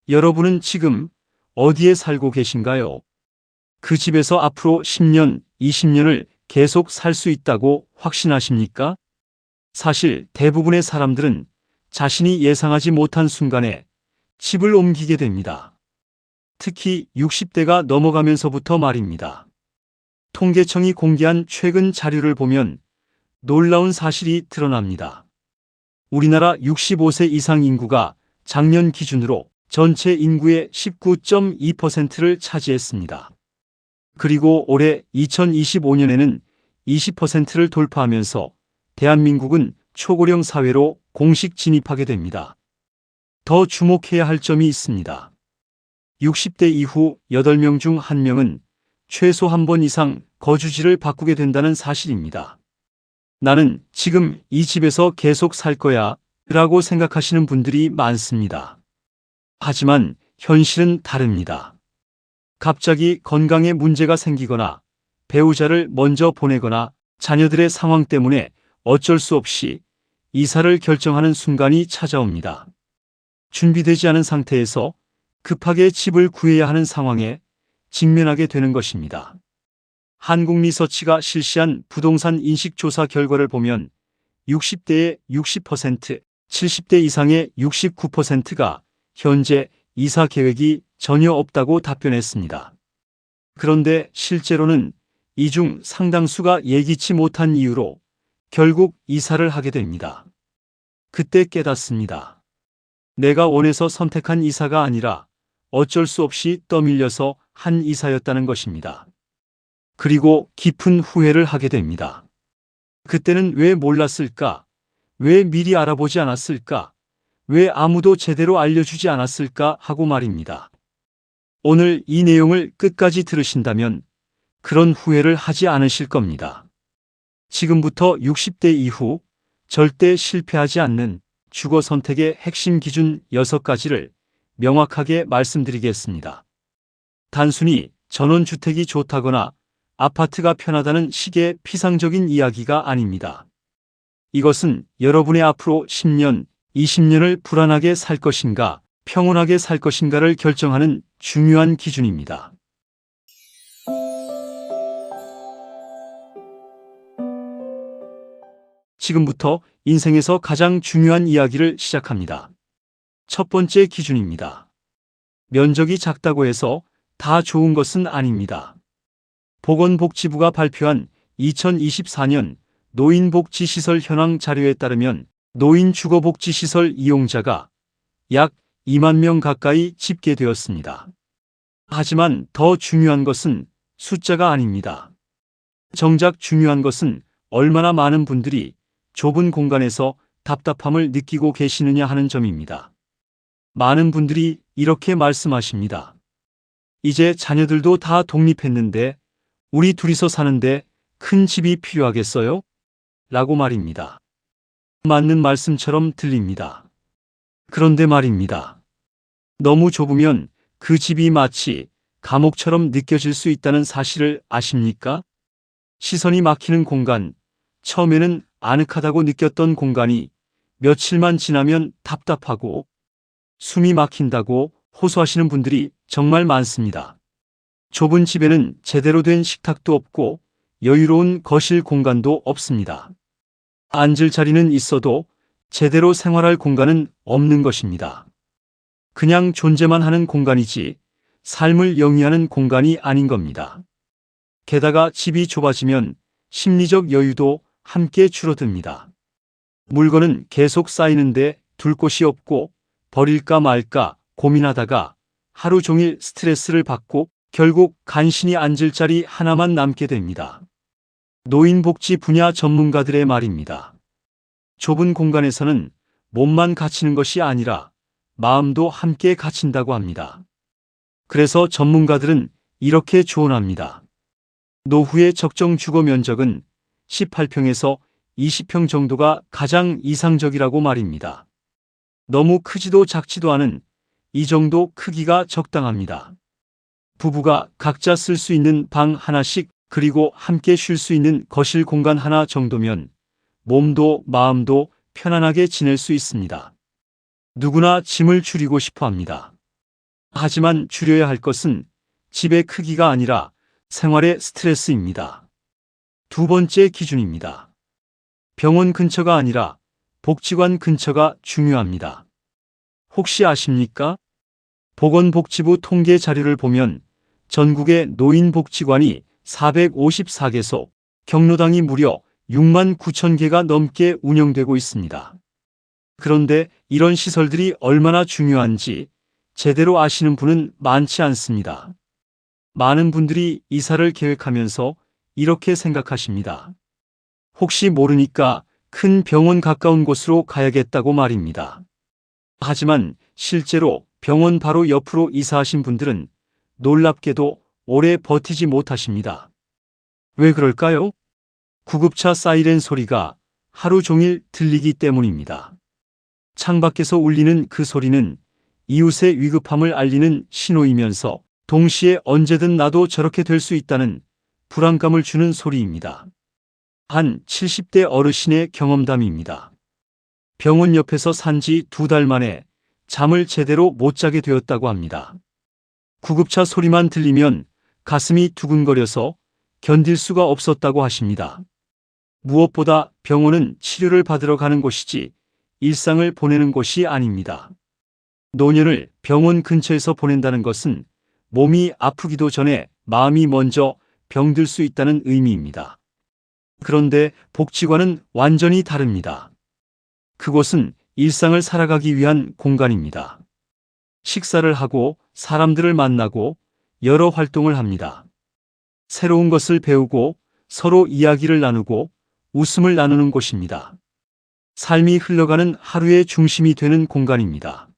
여러분은 지금 어디에 살고 계신가요? 그 집에서 앞으로 10년, 20년을 계속 살 수 있다고 확신하십니까? 사실 대부분의 사람들은 자신이 예상하지 못한 순간에 집을 옮기게 됩니다. 특히 60대가 넘어가면서부터 말입니다. 통계청이 공개한 최근 자료를 보면 놀라운 사실이 드러납니다. 우리나라 65세 이상 인구가 작년 기준으로 전체 인구의 19.2%를 차지했습니다. 그리고 올해 2025년에는 20%를 돌파하면서 대한민국은 초고령 사회로 공식 진입하게 됩니다. 더 주목해야 할 점이 있습니다. 60대 이후 8명 중 1명은 최소 한 번 이상 거주지를 바꾸게 된다는 사실입니다. 나는 지금 이 집에서 계속 살 거야 라고 생각하시는 분들이 많습니다. 하지만 현실은 다릅니다. 갑자기 건강에 문제가 생기거나 배우자를 먼저 보내거나 자녀들의 상황 때문에 어쩔 수 없이 이사를 결정하는 순간이 찾아옵니다. 준비되지 않은 상태에서 급하게 집을 구해야 하는 상황에 직면하게 되는 것입니다. 한국리서치가 실시한 부동산 인식조사 결과를 보면 60대의 60%, 70대 이상의 69%가 현재 이사 계획이 전혀 없다고 답변했습니다. 그런데 실제로는 이 중 상당수가 예기치 못한 이유로 결국 이사를 하게 됩니다. 그때 깨닫습니다. 내가 원해서 선택한 이사가 아니라 어쩔 수 없이 떠밀려서 한 이사였다는 것입니다. 그리고 깊은 후회를 하게 됩니다. 그때는 왜 몰랐을까? 왜 미리 알아보지 않았을까? 왜 아무도 제대로 알려주지 않았을까? 하고 말입니다. 오늘 이 내용을 끝까지 들으신다면 그런 후회를 하지 않으실 겁니다. 지금부터 60대 이후 절대 실패하지 않는 주거 선택의 핵심 기준 6가지를 명확하게 말씀드리겠습니다. 단순히 전원주택이 좋다거나 아파트가 편하다는 식의 피상적인 이야기가 아닙니다. 이것은 여러분의 앞으로 10년, 20년을 불안하게 살 것인가, 평온하게 살 것인가를 결정하는 중요한 기준입니다. 지금부터 인생에서 가장 중요한 이야기를 시작합니다. 첫 번째 기준입니다. 면적이 작다고 해서 다 좋은 것은 아닙니다. 보건복지부가 발표한 2024년 노인복지시설 현황 자료에 따르면 노인주거복지시설 이용자가 약 2만 명 가까이 집계되었습니다. 하지만 더 중요한 것은 숫자가 아닙니다. 정작 중요한 것은 얼마나 많은 분들이 좁은 공간에서 답답함을 느끼고 계시느냐 하는 점입니다. 많은 분들이 이렇게 말씀하십니다. 이제 자녀들도 다 독립했는데 우리 둘이서 사는데 큰 집이 필요하겠어요? 라고 말입니다. 맞는 말씀처럼 들립니다. 그런데 말입니다. 너무 좁으면 그 집이 마치 감옥처럼 느껴질 수 있다는 사실을 아십니까? 시선이 막히는 공간, 처음에는 아늑하다고 느꼈던 공간이 며칠만 지나면 답답하고 숨이 막힌다고 호소하시는 분들이 정말 많습니다. 좁은 집에는 제대로 된 식탁도 없고 여유로운 거실 공간도 없습니다. 앉을 자리는 있어도 제대로 생활할 공간은 없는 것입니다. 그냥 존재만 하는 공간이지 삶을 영위하는 공간이 아닌 겁니다. 게다가 집이 좁아지면 심리적 여유도 함께 줄어듭니다. 물건은 계속 쌓이는데 둘 곳이 없고 버릴까 말까 고민하다가 하루 종일 스트레스를 받고 결국 간신히 앉을 자리 하나만 남게 됩니다. 노인복지 분야 전문가들의 말입니다. 좁은 공간에서는 몸만 갇히는 것이 아니라 마음도 함께 갇힌다고 합니다. 그래서 전문가들은 이렇게 조언합니다. 노후의 적정 주거 면적은 18평에서 20평 정도가 가장 이상적이라고 말입니다. 너무 크지도 작지도 않은 이 정도 크기가 적당합니다. 부부가 각자 쓸 수 있는 방 하나씩 그리고 함께 쉴 수 있는 거실 공간 하나 정도면 몸도 마음도 편안하게 지낼 수 있습니다. 누구나 짐을 줄이고 싶어 합니다. 하지만 줄여야 할 것은 집의 크기가 아니라 생활의 스트레스입니다. 두 번째 기준입니다. 병원 근처가 아니라 복지관 근처가 중요합니다. 혹시 아십니까? 보건복지부 통계 자료를 보면 전국의 노인복지관이 454개소, 경로당이 무려 6만 9천 개가 넘게 운영되고 있습니다. 그런데 이런 시설들이 얼마나 중요한지 제대로 아시는 분은 많지 않습니다. 많은 분들이 이사를 계획하면서 이렇게 생각하십니다. 혹시 모르니까 큰 병원 가까운 곳으로 가야겠다고 말입니다. 하지만 실제로 병원 바로 옆으로 이사하신 분들은 놀랍게도 오래 버티지 못하십니다. 왜 그럴까요? 구급차 사이렌 소리가 하루 종일 들리기 때문입니다. 창밖에서 울리는 그 소리는 이웃의 위급함을 알리는 신호이면서 동시에 언제든 나도 저렇게 될 수 있다는 불안감을 주는 소리입니다. 한 70대 어르신의 경험담입니다. 병원 옆에서 산 지 2달 만에 잠을 제대로 못 자게 되었다고 합니다. 구급차 소리만 들리면 가슴이 두근거려서 견딜 수가 없었다고 하십니다. 무엇보다 병원은 치료를 받으러 가는 곳이지 일상을 보내는 곳이 아닙니다. 노년을 병원 근처에서 보낸다는 것은 몸이 아프기도 전에 마음이 먼저 병들 수 있다는 의미입니다. 그런데 복지관은 완전히 다릅니다. 그곳은 일상을 살아가기 위한 공간입니다. 식사를 하고 사람들을 만나고 여러 활동을 합니다. 새로운 것을 배우고 서로 이야기를 나누고 웃음을 나누는 곳입니다. 삶이 흘러가는 하루의 중심이 되는 공간입니다.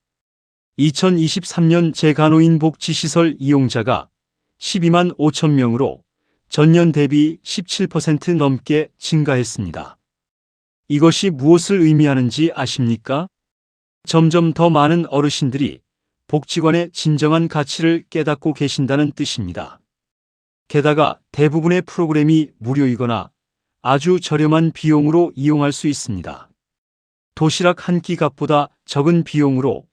2023년 재간호인 복지시설 이용자가 12만 5천 명으로 전년 대비 17% 넘게 증가했습니다. 이것이 무엇을 의미하는지 아십니까? 점점 더 많은 어르신들이 복지관의 진정한 가치를 깨닫고 계신다는 뜻입니다. 게다가 대부분의 프로그램이 무료이거나 아주 저렴한 비용으로 이용할 수 있습니다. 도시락 한 끼 값보다 적은 비용으로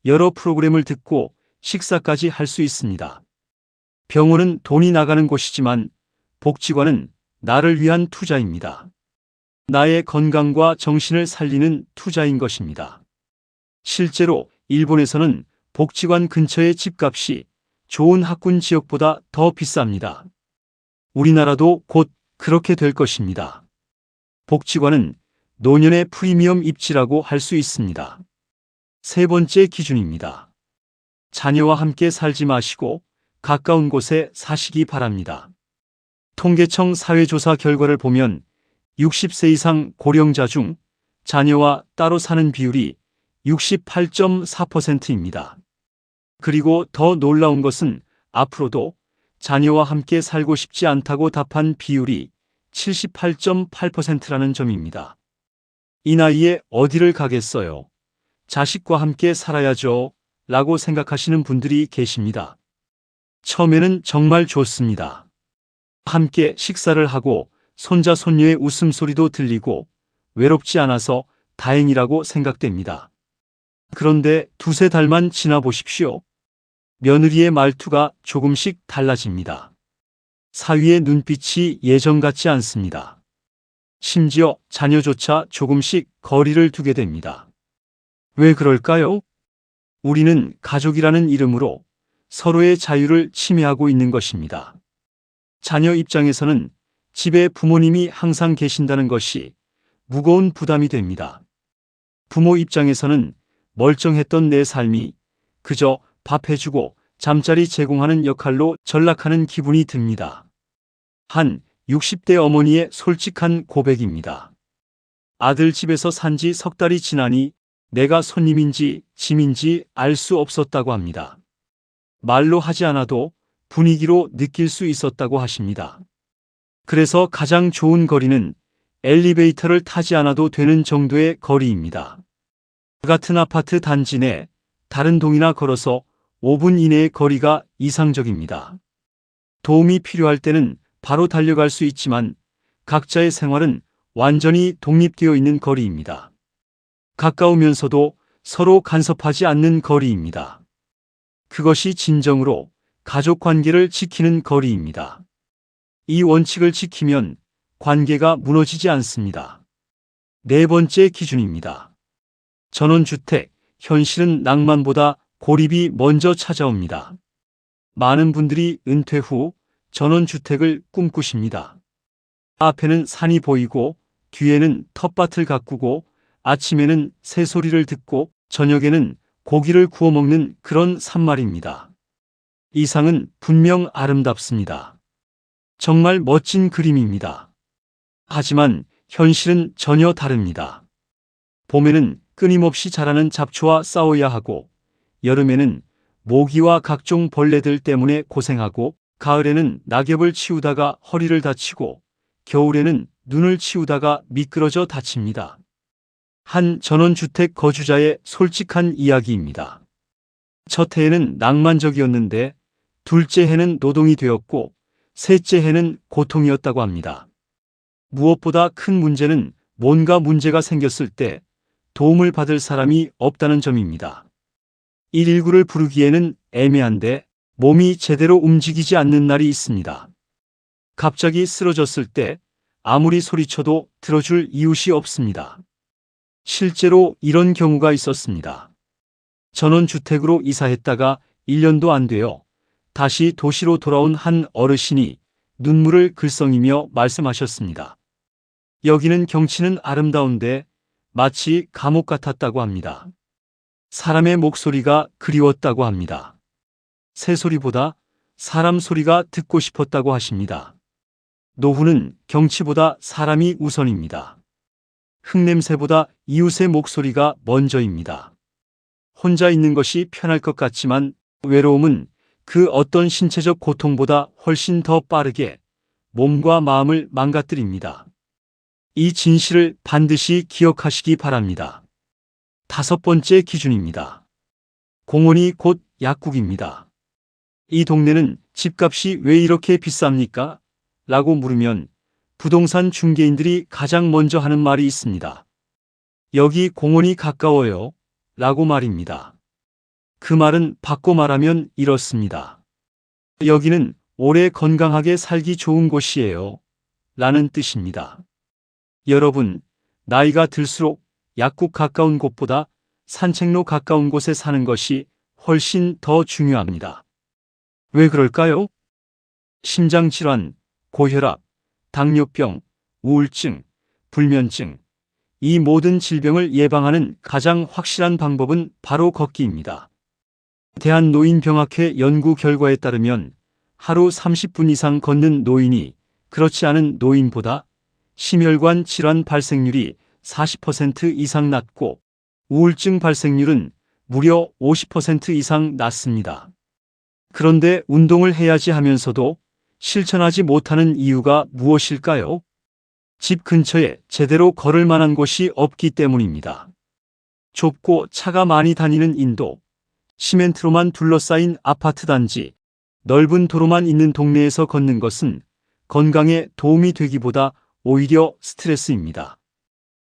여러 프로그램을 듣고 식사까지 할 수 있습니다. 병원은 돈이 나가는 곳이지만 복지관은 나를 위한 투자입니다. 나의 건강과 정신을 살리는 투자인 것입니다. 실제로 일본에서는 복지관 근처의 집값이 좋은 학군 지역보다 더 비쌉니다. 우리나라도 곧 그렇게 될 것입니다. 복지관은 노년의 프리미엄 입지라고 할 수 있습니다. 세 번째 기준입니다. 자녀와 함께 살지 마시고 가까운 곳에 사시기 바랍니다. 통계청 사회조사 결과를 보면 60세 이상 고령자 중 자녀와 따로 사는 비율이 68.4%입니다. 그리고 더 놀라운 것은 앞으로도 자녀와 함께 살고 싶지 않다고 답한 비율이 78.8%라는 점입니다. 이 나이에 어디를 가겠어요? 자식과 함께 살아야죠. 라고 생각하시는 분들이 계십니다. 처음에는 정말 좋습니다. 함께 식사를 하고 손자 손녀의 웃음소리도 들리고 외롭지 않아서 다행이라고 생각됩니다. 그런데 2~3달만 지나 보십시오. 며느리의 말투가 조금씩 달라집니다. 사위의 눈빛이 예전 같지 않습니다. 심지어 자녀조차 조금씩 거리를 두게 됩니다. 왜 그럴까요? 우리는 가족이라는 이름으로 서로의 자유를 침해하고 있는 것입니다. 자녀 입장에서는 집에 부모님이 항상 계신다는 것이 무거운 부담이 됩니다. 부모 입장에서는 멀쩡했던 내 삶이 그저 밥 해주고 잠자리 제공하는 역할로 전락하는 기분이 듭니다. 한 60대 어머니의 솔직한 고백입니다. 아들 집에서 산 지 3달이 지나니 내가 손님인지 짐인지 알 수 없었다고 합니다. 말로 하지 않아도 분위기로 느낄 수 있었다고 하십니다. 그래서 가장 좋은 거리는 엘리베이터를 타지 않아도 되는 정도의 거리입니다. 같은 아파트 단지 내 다른 동이나 걸어서 5분 이내의 거리가 이상적입니다. 도움이 필요할 때는 바로 달려갈 수 있지만 각자의 생활은 완전히 독립되어 있는 거리입니다. 가까우면서도 서로 간섭하지 않는 거리입니다. 그것이 진정으로 가족 관계를 지키는 거리입니다. 이 원칙을 지키면 관계가 무너지지 않습니다. 네 번째 기준입니다. 전원주택, 현실은 낭만보다 고립이 먼저 찾아옵니다. 많은 분들이 은퇴 후 전원주택을 꿈꾸십니다. 앞에는 산이 보이고 뒤에는 텃밭을 가꾸고 아침에는 새소리를 듣고 저녁에는 고기를 구워 먹는 그런 산 말입니다. 이상은 분명 아름답습니다. 정말 멋진 그림입니다. 하지만 현실은 전혀 다릅니다. 봄에는 끊임없이 자라는 잡초와 싸워야 하고, 여름에는 모기와 각종 벌레들 때문에 고생하고, 가을에는 낙엽을 치우다가 허리를 다치고, 겨울에는 눈을 치우다가 미끄러져 다칩니다. 한 전원주택 거주자의 솔직한 이야기입니다. 첫 해에는 낭만적이었는데 둘째 해는 노동이 되었고 셋째 해는 고통이었다고 합니다. 무엇보다 큰 문제는 뭔가 문제가 생겼을 때 도움을 받을 사람이 없다는 점입니다. 119를 부르기에는 애매한데 몸이 제대로 움직이지 않는 날이 있습니다. 갑자기 쓰러졌을 때 아무리 소리쳐도 들어줄 이웃이 없습니다. 실제로 이런 경우가 있었습니다. 전원주택으로 이사했다가 1년도 안 되어 다시 도시로 돌아온 한 어르신이 눈물을 글썽이며 말씀하셨습니다. 여기는 경치는 아름다운데 마치 감옥 같았다고 합니다. 사람의 목소리가 그리웠다고 합니다. 새소리보다 사람 소리가 듣고 싶었다고 하십니다. 노후는 경치보다 사람이 우선입니다. 흙냄새보다 이웃의 목소리가 먼저입니다. 혼자 있는 것이 편할 것 같지만 외로움은 그 어떤 신체적 고통보다 훨씬 더 빠르게 몸과 마음을 망가뜨립니다. 이 진실을 반드시 기억하시기 바랍니다. 다섯 번째 기준입니다. 공원이 곧 약국입니다. 이 동네는 집값이 왜 이렇게 비쌉니까? 라고 물으면 부동산 중개인들이 가장 먼저 하는 말이 있습니다. 여기 공원이 가까워요. 라고 말입니다. 그 말은 바꿔 말하면 이렇습니다. 여기는 오래 건강하게 살기 좋은 곳이에요. 라는 뜻입니다. 여러분, 나이가 들수록 약국 가까운 곳보다 산책로 가까운 곳에 사는 것이 훨씬 더 중요합니다. 왜 그럴까요? 심장질환, 고혈압, 당뇨병, 우울증, 불면증, 이 모든 질병을 예방하는 가장 확실한 방법은 바로 걷기입니다. 대한노인병학회 연구 결과에 따르면 하루 30분 이상 걷는 노인이 그렇지 않은 노인보다 심혈관 질환 발생률이 40% 이상 낮고 우울증 발생률은 무려 50% 이상 낮습니다. 그런데 운동을 해야지 하면서도 실천하지 못하는 이유가 무엇일까요? 집 근처에 제대로 걸을 만한 곳이 없기 때문입니다. 좁고 차가 많이 다니는 인도, 시멘트로만 둘러싸인 아파트 단지, 넓은 도로만 있는 동네에서 걷는 것은 건강에 도움이 되기보다 오히려 스트레스입니다.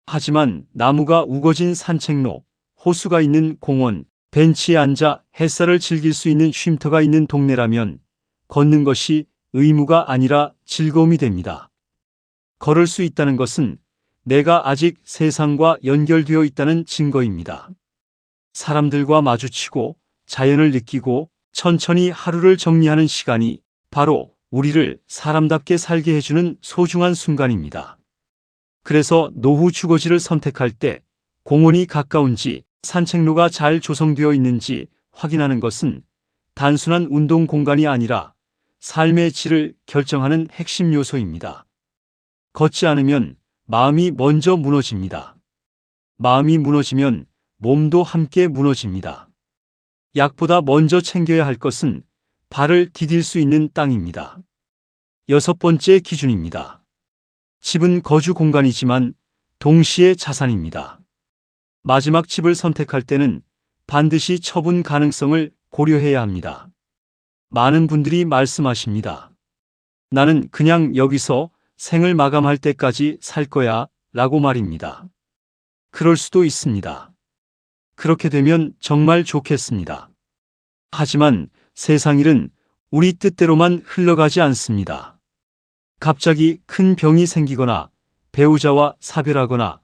하지만 나무가 우거진 산책로, 호수가 있는 공원, 벤치에 앉아 햇살을 즐길 수 있는 쉼터가 있는 동네라면 걷는 것이 의무가 아니라 즐거움이 됩니다. 걸을 수 있다는 것은 내가 아직 세상과 연결되어 있다는 증거입니다. 사람들과 마주치고 자연을 느끼고 천천히 하루를 정리하는 시간이 바로 우리를 사람답게 살게 해주는 소중한 순간입니다. 그래서 노후 주거지를 선택할 때 공원이 가까운지 산책로가 잘 조성되어 있는지 확인하는 것은 단순한 운동 공간이 아니라 삶의 질을 결정하는 핵심 요소입니다. 걷지 않으면 마음이 먼저 무너집니다. 마음이 무너지면 몸도 함께 무너집니다. 약보다 먼저 챙겨야 할 것은 발을 디딜 수 있는 땅입니다. 여섯 번째 기준입니다. 집은 거주 공간이지만 동시에 자산입니다. 마지막 집을 선택할 때는 반드시 처분 가능성을 고려해야 합니다. 많은 분들이 말씀하십니다. 나는 그냥 여기서 생을 마감할 때까지 살 거야 라고 말입니다. 그럴 수도 있습니다. 그렇게 되면 정말 좋겠습니다. 하지만 세상 일은 우리 뜻대로만 흘러가지 않습니다. 갑자기 큰 병이 생기거나 배우자와 사별하거나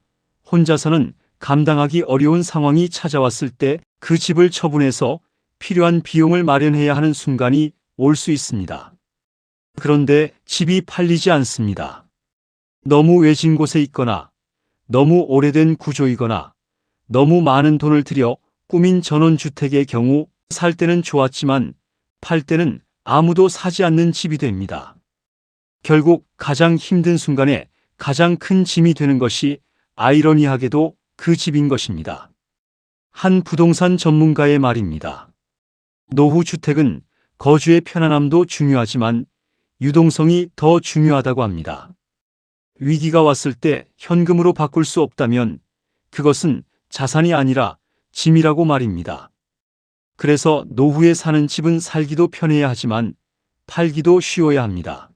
혼자서는 감당하기 어려운 상황이 찾아왔을 때 그 집을 처분해서 필요한 비용을 마련해야 하는 순간이 올 수 있습니다. 그런데 집이 팔리지 않습니다. 너무 외진 곳에 있거나 너무 오래된 구조이거나 너무 많은 돈을 들여 꾸민 전원주택의 경우 살 때는 좋았지만 팔 때는 아무도 사지 않는 집이 됩니다. 결국 가장 힘든 순간에 가장 큰 짐이 되는 것이 아이러니하게도 그 집인 것입니다. 한 부동산 전문가의 말입니다. 노후 주택은 거주의 편안함도 중요하지만 유동성이 더 중요하다고 합니다. 위기가 왔을 때 현금으로 바꿀 수 없다면 그것은 자산이 아니라 짐이라고 말입니다. 그래서 노후에 사는 집은 살기도 편해야 하지만 팔기도 쉬워야 합니다.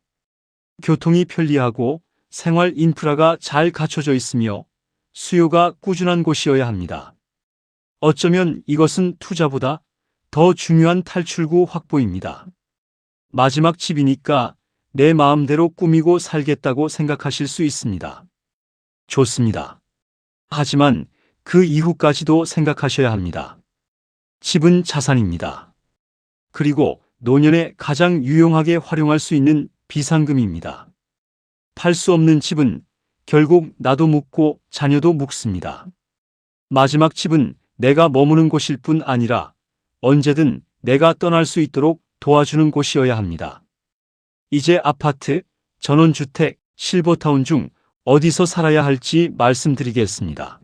교통이 편리하고 생활 인프라가 잘 갖춰져 있으며 수요가 꾸준한 곳이어야 합니다. 어쩌면 이것은 투자보다 더 중요한 탈출구 확보입니다. 마지막 집이니까 내 마음대로 꾸미고 살겠다고 생각하실 수 있습니다. 좋습니다. 하지만 그 이후까지도 생각하셔야 합니다. 집은 자산입니다. 그리고 노년에 가장 유용하게 활용할 수 있는 비상금입니다. 팔 수 없는 집은 결국 나도 묵고 자녀도 묵습니다. 마지막 집은 내가 머무는 곳일 뿐 아니라 언제든 내가 떠날 수 있도록 도와주는 곳이어야 합니다. 이제 아파트, 전원주택, 실버타운 중 어디서 살아야 할지 말씀드리겠습니다.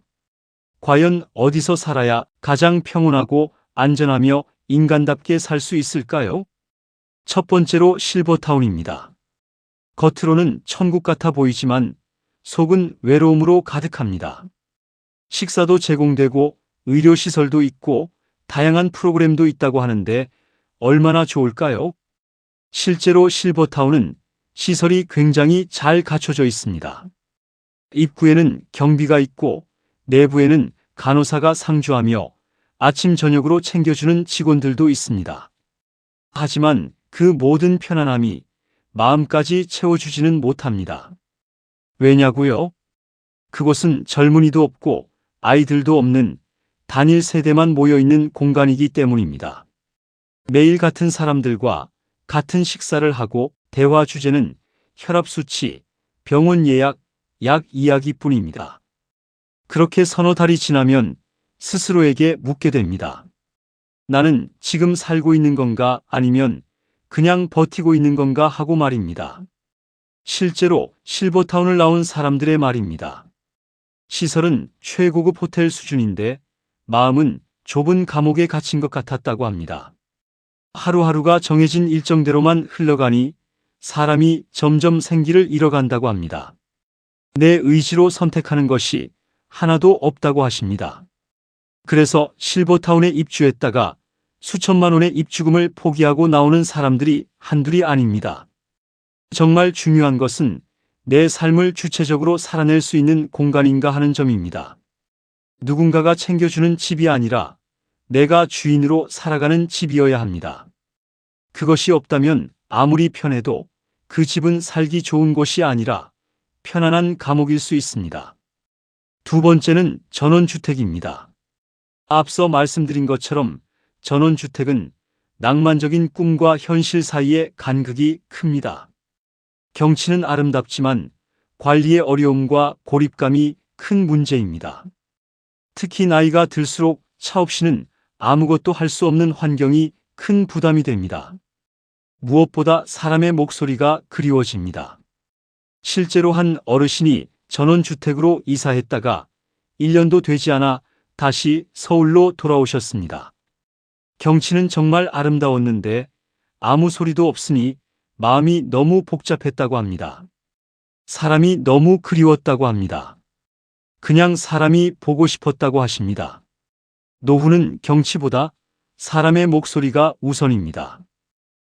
과연 어디서 살아야 가장 평온하고 안전하며 인간답게 살 수 있을까요? 첫 번째로 실버타운입니다. 겉으로는 천국 같아 보이지만 속은 외로움으로 가득합니다. 식사도 제공되고 의료시설도 있고 다양한 프로그램도 있다고 하는데 얼마나 좋을까요? 실제로 실버타운은 시설이 굉장히 잘 갖춰져 있습니다. 입구에는 경비가 있고 내부에는 간호사가 상주하며 아침 저녁으로 챙겨주는 직원들도 있습니다. 하지만 그 모든 편안함이 마음까지 채워주지는 못합니다. 왜냐고요? 그곳은 젊은이도 없고 아이들도 없는 단일 세대만 모여있는 공간이기 때문입니다. 매일 같은 사람들과 같은 식사를 하고 대화 주제는 혈압 수치, 병원 예약, 약 이야기뿐입니다. 그렇게 서너 달이 지나면 스스로에게 묻게 됩니다. 나는 지금 살고 있는 건가 아니면 그냥 버티고 있는 건가 하고 말입니다. 실제로 실버타운을 나온 사람들의 말입니다. 시설은 최고급 호텔 수준인데 마음은 좁은 감옥에 갇힌 것 같았다고 합니다. 하루하루가 정해진 일정대로만 흘러가니 사람이 점점 생기를 잃어간다고 합니다. 내 의지로 선택하는 것이 하나도 없다고 하십니다. 그래서 실버타운에 입주했다가 수천만 원의 입주금을 포기하고 나오는 사람들이 한둘이 아닙니다. 정말 중요한 것은 내 삶을 주체적으로 살아낼 수 있는 공간인가 하는 점입니다. 누군가가 챙겨주는 집이 아니라 내가 주인으로 살아가는 집이어야 합니다. 그것이 없다면 아무리 편해도 그 집은 살기 좋은 곳이 아니라 편안한 감옥일 수 있습니다. 두 번째는 전원주택입니다. 앞서 말씀드린 것처럼 전원주택은 낭만적인 꿈과 현실 사이의 간극이 큽니다. 경치는 아름답지만 관리의 어려움과 고립감이 큰 문제입니다. 특히 나이가 들수록 차 없이는 아무것도 할 수 없는 환경이 큰 부담이 됩니다. 무엇보다 사람의 목소리가 그리워집니다. 실제로 한 어르신이 전원주택으로 이사했다가 1년도 되지 않아 다시 서울로 돌아오셨습니다. 경치는 정말 아름다웠는데 아무 소리도 없으니 마음이 너무 복잡했다고 합니다. 사람이 너무 그리웠다고 합니다. 그냥 사람이 보고 싶었다고 하십니다. 노후는 경치보다 사람의 목소리가 우선입니다.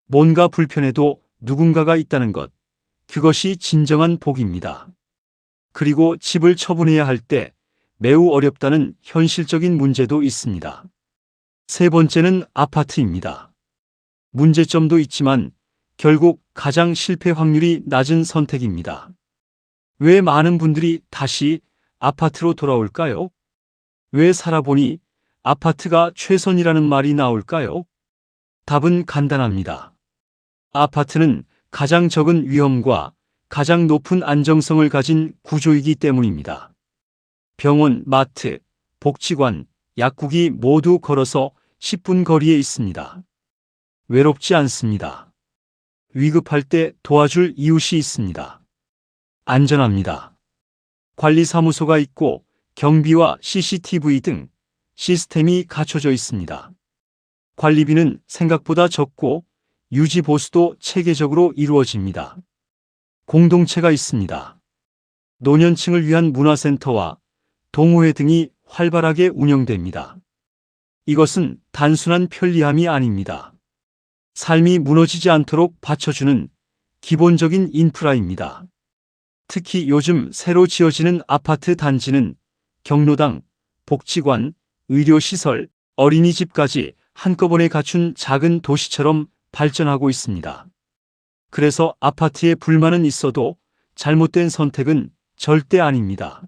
뭔가 불편해도 누군가가 있다는 것, 그것이 진정한 복입니다. 그리고 집을 처분해야 할 때 매우 어렵다는 현실적인 문제도 있습니다. 세 번째는 아파트입니다. 문제점도 있지만 결국 가장 실패 확률이 낮은 선택입니다. 왜 많은 분들이 다시 아파트로 돌아올까요? 왜 살아보니 아파트가 최선이라는 말이 나올까요? 답은 간단합니다. 아파트는 가장 적은 위험과 가장 높은 안정성을 가진 구조이기 때문입니다. 병원, 마트, 복지관, 약국이 모두 걸어서 10분 거리에 있습니다. 외롭지 않습니다. 위급할 때 도와줄 이웃이 있습니다. 안전합니다. 관리사무소가 있고 경비와 CCTV 등 시스템이 갖춰져 있습니다. 관리비는 생각보다 적고 유지 보수도 체계적으로 이루어집니다. 공동체가 있습니다. 노년층을 위한 문화센터와 동호회 등이 활발하게 운영됩니다. 이것은 단순한 편리함이 아닙니다. 삶이 무너지지 않도록 받쳐주는 기본적인 인프라입니다. 특히 요즘 새로 지어지는 아파트 단지는 경로당, 복지관, 의료시설, 어린이집까지 한꺼번에 갖춘 작은 도시처럼 발전하고 있습니다. 그래서 아파트에 불만은 있어도 잘못된 선택은 절대 아닙니다.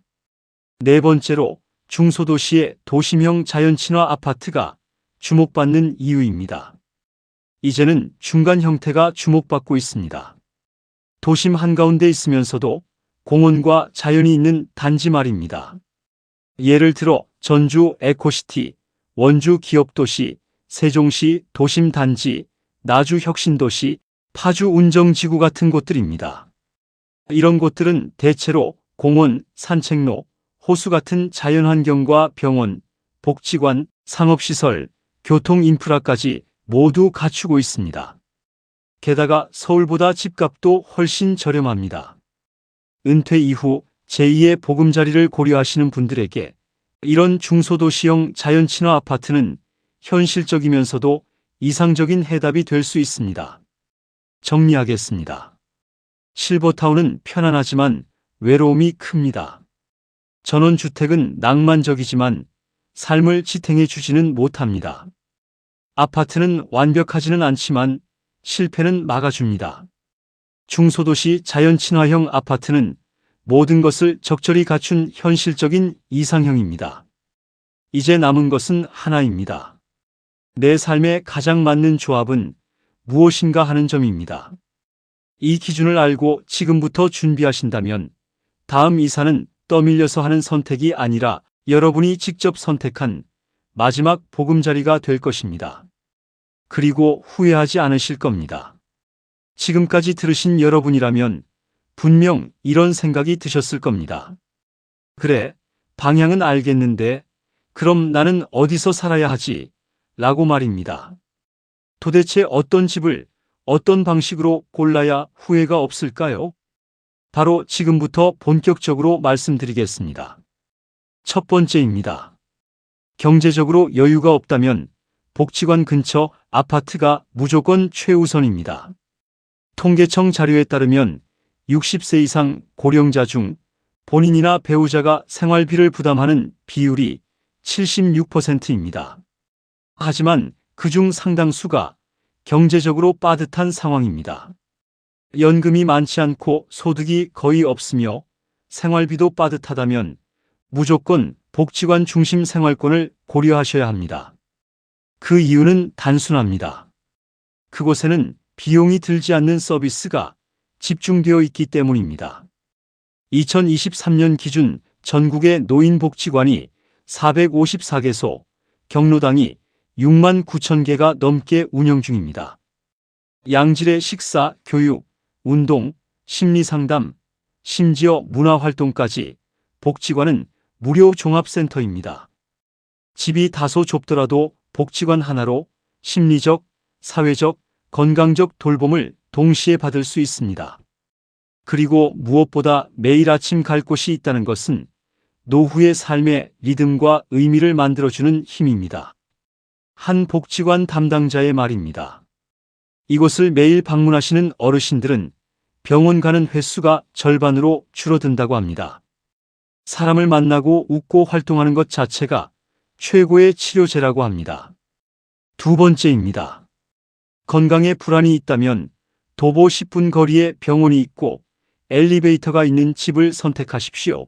네 번째로 중소도시의 도심형 자연친화 아파트가 주목받는 이유입니다. 이제는 중간 형태가 주목받고 있습니다. 도심 한가운데 있으면서도 공원과 자연이 있는 단지 말입니다. 예를 들어 전주 에코시티, 원주 기업도시, 세종시 도심단지, 나주 혁신도시, 파주 운정지구 같은 곳들입니다. 이런 곳들은 대체로 공원, 산책로, 호수 같은 자연환경과 병원, 복지관, 상업시설, 교통인프라까지 모두 갖추고 있습니다. 게다가 서울보다 집값도 훨씬 저렴합니다. 은퇴 이후 제2의 보금자리를 고려하시는 분들에게 이런 중소도시형 자연친화 아파트는 현실적이면서도 이상적인 해답이 될 수 있습니다. 정리하겠습니다. 실버타운은 편안하지만 외로움이 큽니다. 전원주택은 낭만적이지만 삶을 지탱해 주지는 못합니다. 아파트는 완벽하지는 않지만 실패는 막아줍니다. 중소도시 자연친화형 아파트는 모든 것을 적절히 갖춘 현실적인 이상형입니다. 이제 남은 것은 하나입니다. 내 삶에 가장 맞는 조합은 무엇인가 하는 점입니다. 이 기준을 알고 지금부터 준비하신다면 다음 이사는 떠밀려서 하는 선택이 아니라 여러분이 직접 선택한 마지막 보금자리가 될 것입니다. 그리고 후회하지 않으실 겁니다. 지금까지 들으신 여러분이라면 분명 이런 생각이 드셨을 겁니다. 그래, 방향은 알겠는데 그럼 나는 어디서 살아야 하지? 라고 말입니다. 도대체 어떤 집을 어떤 방식으로 골라야 후회가 없을까요? 바로 지금부터 본격적으로 말씀드리겠습니다. 첫 번째입니다. 경제적으로 여유가 없다면 복지관 근처 아파트가 무조건 최우선입니다. 통계청 자료에 따르면 60세 이상 고령자 중 본인이나 배우자가 생활비를 부담하는 비율이 76%입니다. 하지만 그중 상당수가 경제적으로 빠듯한 상황입니다. 연금이 많지 않고 소득이 거의 없으며 생활비도 빠듯하다면 무조건 복지관 중심 생활권을 고려하셔야 합니다. 그 이유는 단순합니다. 그곳에는 비용이 들지 않는 서비스가 집중되어 있기 때문입니다. 2023년 기준 전국의 노인복지관이 454개소, 경로당이 6만 9천 개가 넘게 운영 중입니다. 양질의 식사, 교육, 운동, 심리상담, 심지어 문화활동까지 복지관은 무료 종합센터입니다. 집이 다소 좁더라도 복지관 하나로 심리적, 사회적, 건강적 돌봄을 동시에 받을 수 있습니다. 그리고 무엇보다 매일 아침 갈 곳이 있다는 것은 노후의 삶의 리듬과 의미를 만들어주는 힘입니다. 한 복지관 담당자의 말입니다. 이곳을 매일 방문하시는 어르신들은 병원 가는 횟수가 절반으로 줄어든다고 합니다. 사람을 만나고 웃고 활동하는 것 자체가 최고의 치료제라고 합니다. 두 번째입니다. 건강에 불안이 있다면 도보 10분 거리에 병원이 있고 엘리베이터가 있는 집을 선택하십시오.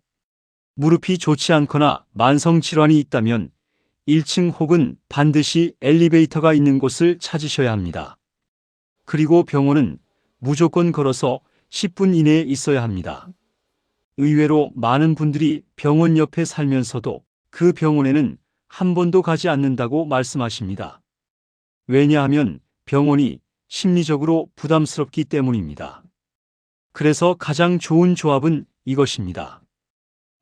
무릎이 좋지 않거나 만성 질환이 있다면 1층 혹은 반드시 엘리베이터가 있는 곳을 찾으셔야 합니다. 그리고 병원은 무조건 걸어서 10분 이내에 있어야 합니다. 의외로 많은 분들이 병원 옆에 살면서도 그 병원에는 한 번도 가지 않는다고 말씀하십니다. 왜냐하면 병원이 심리적으로 부담스럽기 때문입니다. 그래서 가장 좋은 조합은 이것입니다.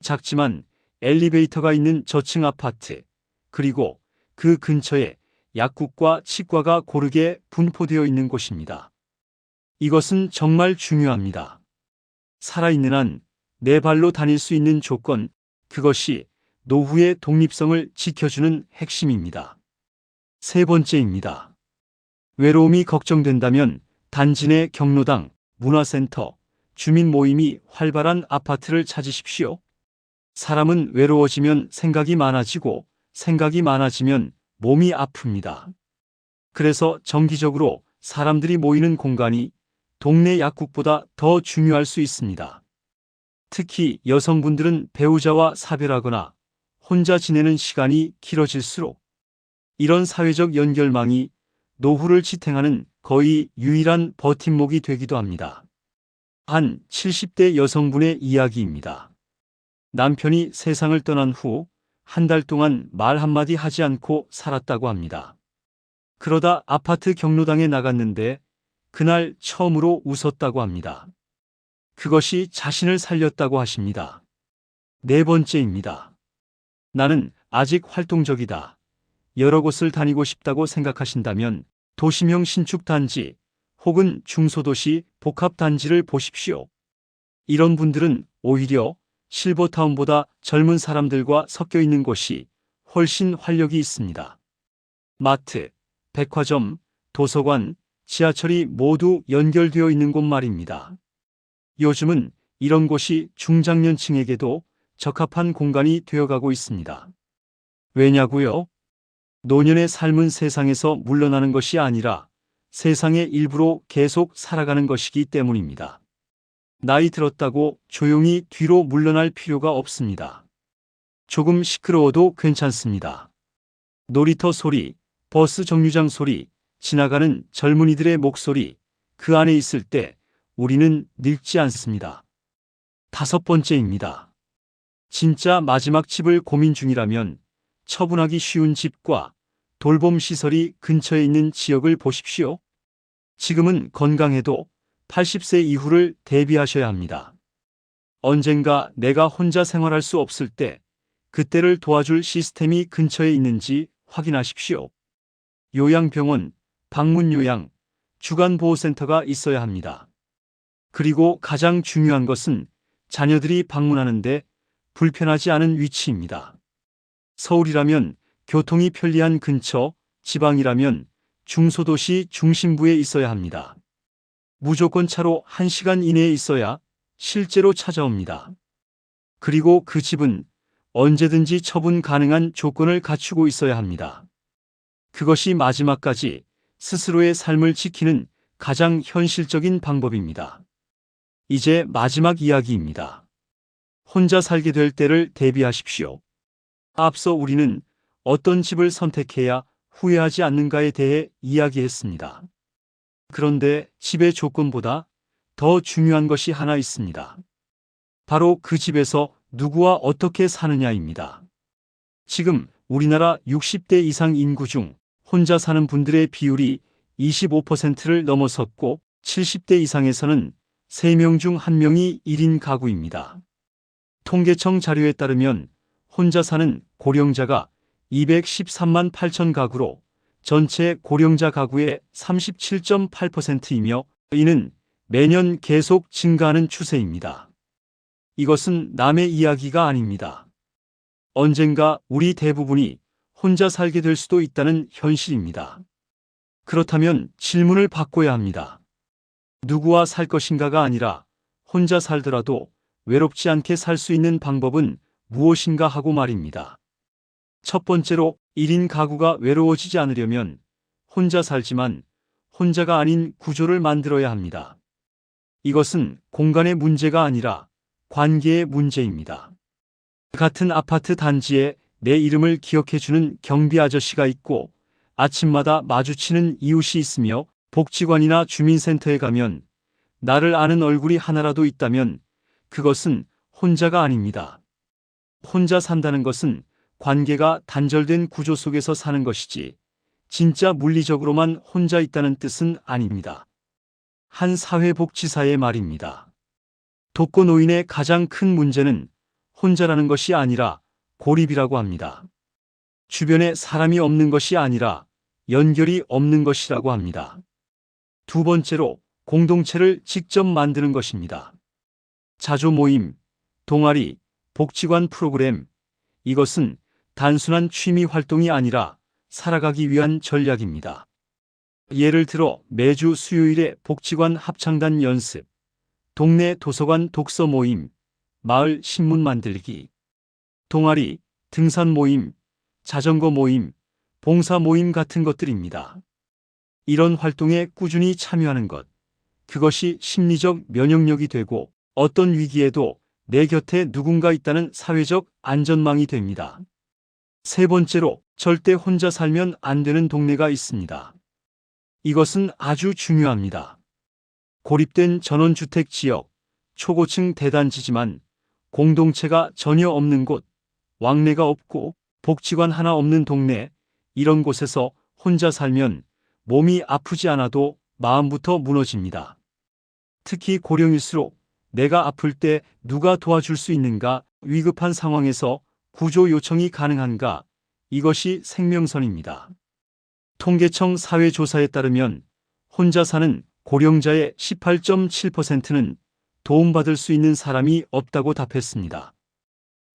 작지만 엘리베이터가 있는 저층 아파트, 그리고 그 근처에 약국과 치과가 고르게 분포되어 있는 곳입니다. 이것은 정말 중요합니다. 살아있는 한 내 발로 다닐 수 있는 조건, 그것이 노후의 독립성을 지켜주는 핵심입니다. 세 번째입니다. 외로움이 걱정된다면 단지 내 경로당, 문화센터, 주민 모임이 활발한 아파트를 찾으십시오. 사람은 외로워지면 생각이 많아지고 생각이 많아지면 몸이 아픕니다. 그래서 정기적으로 사람들이 모이는 공간이 동네 약국보다 더 중요할 수 있습니다. 특히 여성분들은 배우자와 사별하거나 혼자 지내는 시간이 길어질수록 이런 사회적 연결망이 노후를 지탱하는 거의 유일한 버팀목이 되기도 합니다. 한 70대 여성분의 이야기입니다. 남편이 세상을 떠난 후 한 달 동안 말 한마디 하지 않고 살았다고 합니다. 그러다 아파트 경로당에 나갔는데 그날 처음으로 웃었다고 합니다. 그것이 자신을 살렸다고 하십니다. 네 번째입니다. 나는 아직 활동적이다. 여러 곳을 다니고 싶다고 생각하신다면 도심형 신축단지 혹은 중소도시 복합단지를 보십시오. 이런 분들은 오히려 실버타운보다 젊은 사람들과 섞여 있는 곳이 훨씬 활력이 있습니다. 마트, 백화점, 도서관, 지하철이 모두 연결되어 있는 곳 말입니다. 요즘은 이런 곳이 중장년층에게도 적합한 공간이 되어가고 있습니다. 왜냐고요? 노년의 삶은 세상에서 물러나는 것이 아니라 세상의 일부로 계속 살아가는 것이기 때문입니다. 나이 들었다고 조용히 뒤로 물러날 필요가 없습니다. 조금 시끄러워도 괜찮습니다. 놀이터 소리, 버스 정류장 소리, 지나가는 젊은이들의 목소리, 그 안에 있을 때 우리는 늙지 않습니다. 다섯 번째입니다. 진짜 마지막 집을 고민 중이라면 처분하기 쉬운 집과 돌봄 시설이 근처에 있는 지역을 보십시오. 지금은 건강해도 80세 이후를 대비하셔야 합니다. 언젠가 내가 혼자 생활할 수 없을 때 그때를 도와줄 시스템이 근처에 있는지 확인하십시오. 요양병원, 방문요양, 주간보호센터가 있어야 합니다. 그리고 가장 중요한 것은 자녀들이 방문하는데 불편하지 않은 위치입니다. 서울이라면 교통이 편리한 근처, 지방이라면 중소도시 중심부에 있어야 합니다. 무조건 차로 1시간 이내에 있어야 실제로 찾아옵니다. 그리고 그 집은 언제든지 처분 가능한 조건을 갖추고 있어야 합니다. 그것이 마지막까지 스스로의 삶을 지키는 가장 현실적인 방법입니다. 이제 마지막 이야기입니다. 혼자 살게 될 때를 대비하십시오. 앞서 우리는 어떤 집을 선택해야 후회하지 않는가에 대해 이야기했습니다. 그런데 집의 조건보다 더 중요한 것이 하나 있습니다. 바로 그 집에서 누구와 어떻게 사느냐입니다. 지금 우리나라 60대 이상 인구 중 혼자 사는 분들의 비율이 25%를 넘어섰고 70대 이상에서는 3명 중 1명이 1인 가구입니다. 통계청 자료에 따르면 혼자 사는 고령자가 213만 8천 가구로 전체 고령자 가구의 37.8%이며 이는 매년 계속 증가하는 추세입니다. 이것은 남의 이야기가 아닙니다. 언젠가 우리 대부분이 혼자 살게 될 수도 있다는 현실입니다. 그렇다면 질문을 바꿔야 합니다. 누구와 살 것인가가 아니라 혼자 살더라도 외롭지 않게 살 수 있는 방법은 무엇인가 하고 말입니다. 첫 번째로 1인 가구가 외로워지지 않으려면 혼자 살지만 혼자가 아닌 구조를 만들어야 합니다. 이것은 공간의 문제가 아니라 관계의 문제입니다. 같은 아파트 단지에 내 이름을 기억해주는 경비 아저씨가 있고 아침마다 마주치는 이웃이 있으며 복지관이나 주민센터에 가면 나를 아는 얼굴이 하나라도 있다면 그것은 혼자가 아닙니다. 혼자 산다는 것은 관계가 단절된 구조 속에서 사는 것이지 진짜 물리적으로만 혼자 있다는 뜻은 아닙니다. 한 사회복지사의 말입니다. 독거노인의 가장 큰 문제는 혼자라는 것이 아니라 고립이라고 합니다. 주변에 사람이 없는 것이 아니라 연결이 없는 것이라고 합니다. 두 번째로 공동체를 직접 만드는 것입니다. 자조 모임, 동아리, 복지관 프로그램, 이것은 단순한 취미 활동이 아니라 살아가기 위한 전략입니다. 예를 들어 매주 수요일에 복지관 합창단 연습, 동네 도서관 독서 모임, 마을 신문 만들기, 동아리, 등산 모임, 자전거 모임, 봉사 모임 같은 것들입니다. 이런 활동에 꾸준히 참여하는 것, 그것이 심리적 면역력이 되고 어떤 위기에도 내 곁에 누군가 있다는 사회적 안전망이 됩니다. 세 번째로 절대 혼자 살면 안 되는 동네가 있습니다. 이것은 아주 중요합니다. 고립된 전원주택 지역, 초고층 대단지지만 공동체가 전혀 없는 곳, 왕래가 없고 복지관 하나 없는 동네, 이런 곳에서 혼자 살면 몸이 아프지 않아도 마음부터 무너집니다. 특히 고령일수록 내가 아플 때 누가 도와줄 수 있는가, 위급한 상황에서 구조 요청이 가능한가, 이것이 생명선입니다. 통계청 사회조사에 따르면 혼자 사는 고령자의 18.7%는 도움받을 수 있는 사람이 없다고 답했습니다.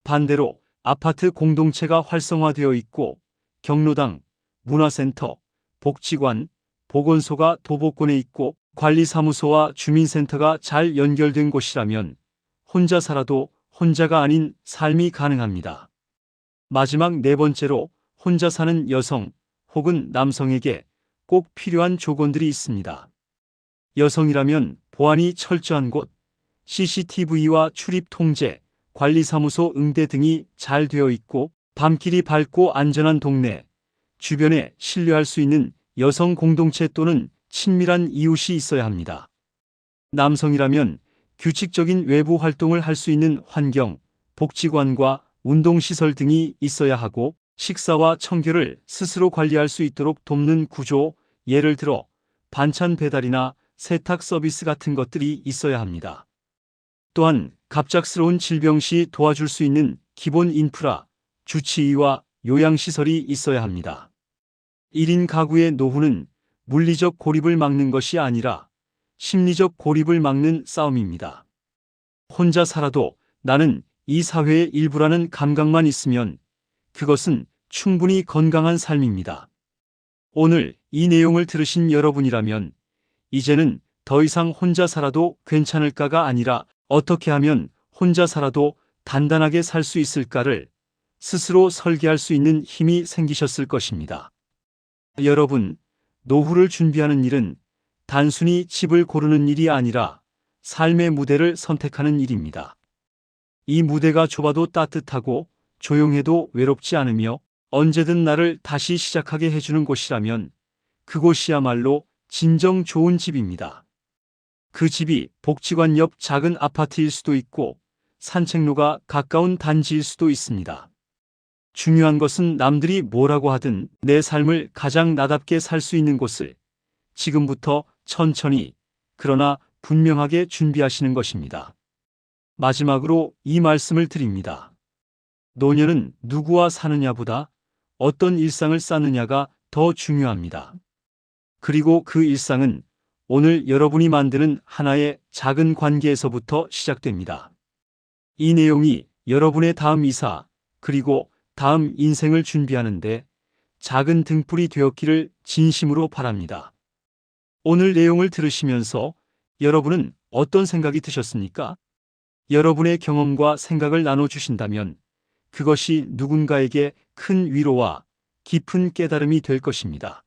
반대로 아파트 공동체가 활성화되어 있고 경로당, 문화센터, 복지관, 보건소가 도보권에 있고 관리사무소와 주민센터가 잘 연결된 곳이라면 혼자 살아도 혼자가 아닌 삶이 가능합니다. 마지막 네 번째로 혼자 사는 여성 혹은 남성에게 꼭 필요한 조건들이 있습니다. 여성이라면 보안이 철저한 곳, CCTV와 출입 통제, 관리사무소 응대 등이 잘 되어 있고 밤길이 밝고 안전한 동네, 주변에 신뢰할 수 있는 여성 공동체 또는 친밀한 이웃이 있어야 합니다. 남성이라면 규칙적인 외부 활동을 할 수 있는 환경, 복지관과 운동시설 등이 있어야 하고 식사와 청결을 스스로 관리할 수 있도록 돕는 구조, 예를 들어 반찬 배달이나 세탁 서비스 같은 것들이 있어야 합니다. 또한 갑작스러운 질병 시 도와줄 수 있는 기본 인프라, 주치의와 요양시설이 있어야 합니다. 1인 가구의 노후는 물리적 고립을 막는 것이 아니라 심리적 고립을 막는 싸움입니다. 혼자 살아도 나는 이 사회의 일부라는 감각만 있으면 그것은 충분히 건강한 삶입니다. 오늘 이 내용을 들으신 여러분이라면 이제는 더 이상 혼자 살아도 괜찮을까가 아니라 어떻게 하면 혼자 살아도 단단하게 살 수 있을까를 스스로 설계할 수 있는 힘이 생기셨을 것입니다. 여러분, 노후를 준비하는 일은 단순히 집을 고르는 일이 아니라 삶의 무대를 선택하는 일입니다. 이 무대가 좁아도 따뜻하고 조용해도 외롭지 않으며 언제든 나를 다시 시작하게 해주는 곳이라면 그곳이야말로 진정 좋은 집입니다. 그 집이 복지관 옆 작은 아파트일 수도 있고 산책로가 가까운 단지일 수도 있습니다. 중요한 것은 남들이 뭐라고 하든 내 삶을 가장 나답게 살 수 있는 곳을 지금부터 천천히 그러나 분명하게 준비하시는 것입니다. 마지막으로 이 말씀을 드립니다. 노년은 누구와 사느냐보다 어떤 일상을 쌓느냐가 더 중요합니다. 그리고 그 일상은 오늘 여러분이 만드는 하나의 작은 관계에서부터 시작됩니다. 이 내용이 여러분의 다음 이사 그리고 다음 인생을 준비하는데 작은 등불이 되었기를 진심으로 바랍니다. 오늘 내용을 들으시면서 여러분은 어떤 생각이 드셨습니까? 여러분의 경험과 생각을 나눠주신다면 그것이 누군가에게 큰 위로와 깊은 깨달음이 될 것입니다.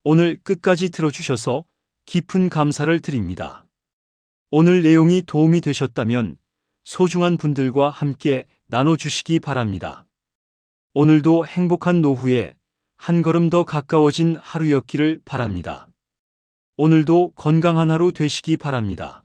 오늘 끝까지 들어주셔서 깊은 감사를 드립니다. 오늘 내용이 도움이 되셨다면 소중한 분들과 함께 나눠주시기 바랍니다. 오늘도 행복한 노후에 한 걸음 더 가까워진 하루였기를 바랍니다. 오늘도 건강한 하루 되시기 바랍니다.